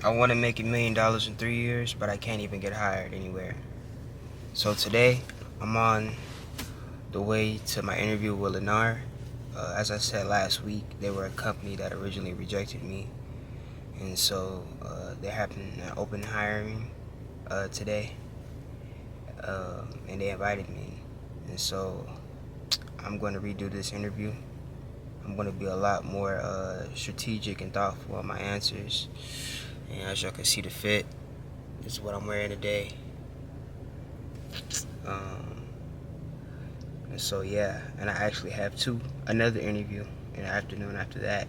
I want to make $1 million in 3 years, but I can't even get hired anywhere. So today, I'm on the way to my interview with Lennar. As I said last week, they were a company that originally rejected me. And so they're having an open hiring today. And they invited me. And so I'm going to redo this interview. I'm going to be a lot more strategic and thoughtful on my answers. And as y'all can see, the fit is what I'm wearing today. And so yeah, and I actually have another interview in the afternoon after that,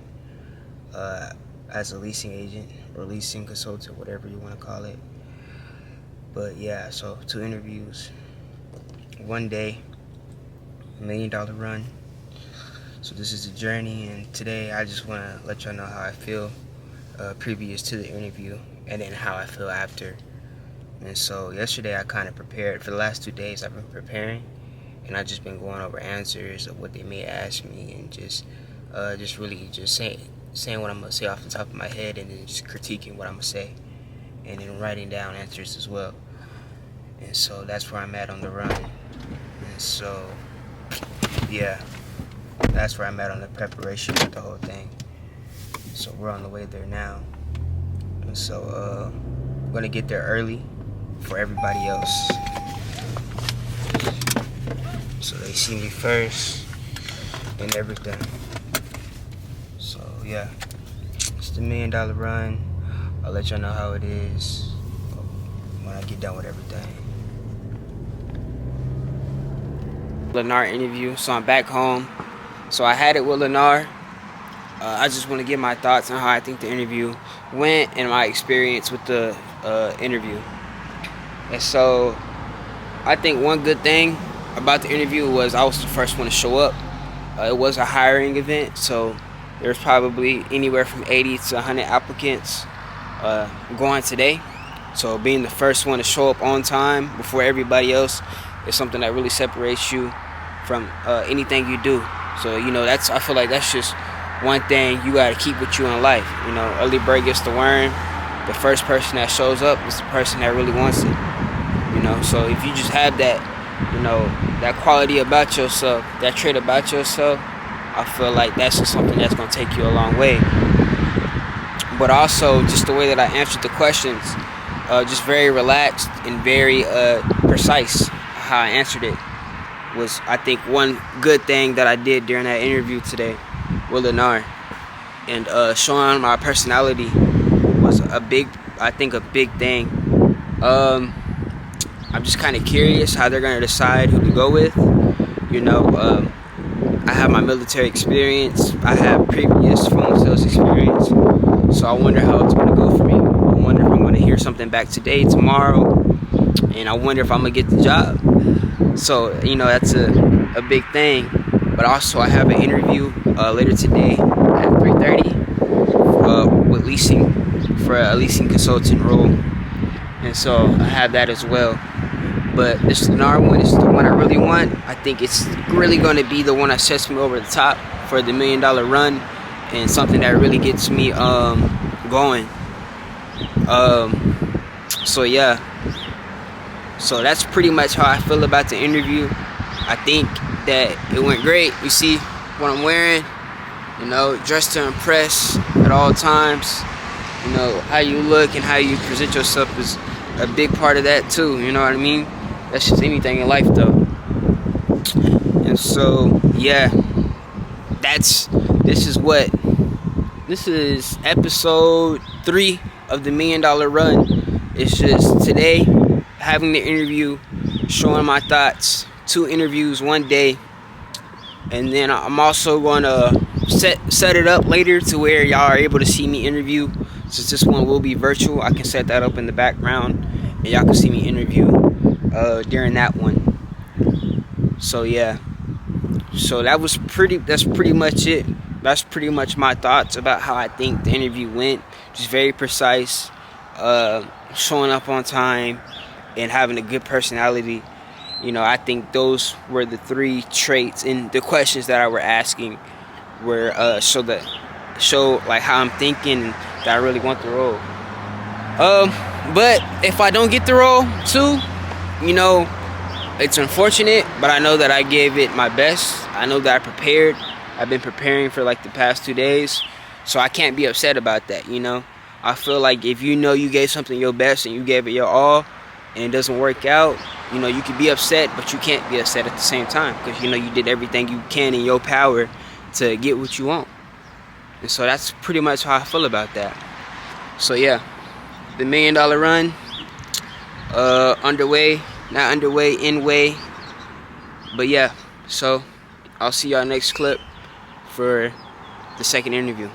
as a leasing agent or leasing consultant, whatever you want to call it. But yeah, so 2 interviews, 1 day, $1 million run. So this is a journey, and today I just want to let y'all know how I feel previous to the interview, and then how I feel after. And so yesterday I kind of prepared. For the last 2 days I've been preparing, and I've just been going over answers of what they may ask me, and just really just saying what I'm gonna say off the top of my head, and then just critiquing what I'm gonna say, and then writing down answers as well. And so that's where I'm at on the run. And so yeah, that's where I'm at on the preparation of the whole thing. So we're on the way there now. And so I'm gonna get there early for everybody else, so they see me first and everything. So yeah, it's the $1 million run. I'll let y'all know how it is when I get done with everything. Lennar interview, so I'm back home. So I had it with Lennar. I just want to give my thoughts on how I think the interview went and my experience with the interview. And so I think one good thing about the interview was I was the first one to show up. It was a hiring event, so there's probably anywhere from 80 to 100 applicants going today. So being the first one to show up on time before everybody else is something that really separates you from anything you do. So I feel like that's just one thing you gotta keep with you in life. Early bird gets the worm. The first person that shows up is the person that really wants it. So if you just have that, that quality about yourself, that trait about yourself, I feel like that's just something that's gonna take you a long way. But also just the way that I answered the questions, just very relaxed and very precise. How I answered it was, I think, one good thing that I did during that interview today with Lennar. And showing my personality was a big thing. I'm just kind of curious how they're going to decide who to go with. I have my military experience. I have previous phone sales experience. So I wonder how it's going to go for me. I wonder if I'm going to hear something back today, tomorrow. And I wonder if I'm going to get the job. So, that's a big thing. But also I have an interview later today at 3:30 with leasing, for a leasing consultant role. And so I have that as well. But this Lennar one is the one I really want. I think it's really going to be the one that sets me over the top for the $1 million run, and something that really gets me going. So yeah. So that's pretty much how I feel about the interview. I think that it went great. You see what I'm wearing, dressed to impress at all times. How you look and how you present yourself is a big part of that too, you know what I mean? That's just anything in life though. And so yeah, this is episode 3 of the $1 million run. It's just today, having the interview, showing my thoughts, 2 interviews 1 day, and then I'm also going to set it up later to where y'all are able to see me interview. Since this one will be virtual, I can set that up in the background, and y'all can see me interview during that one. So yeah, so that's pretty much it. That's pretty much my thoughts about how I think the interview went. Just very precise, showing up on time, and having a good personality. I think those were the 3 traits, and the questions that I were asking were show like how I'm thinking, and that I really want the role. But if I don't get the role too, you know, it's unfortunate, but I know that I gave it my best. I know that I prepared. I've been preparing for like the past 2 days, so I can't be upset about that, you know. I feel like if you know you gave something your best and you gave it your all and it doesn't work out, you know, you can be upset, but you can't be upset at the same time, because you know you did everything you can in your power to get what you want. And so that's pretty much how I feel about that. So yeah, the $1 Million Run, underway, not underway, in way. But yeah, so I'll see y'all next clip for the second interview.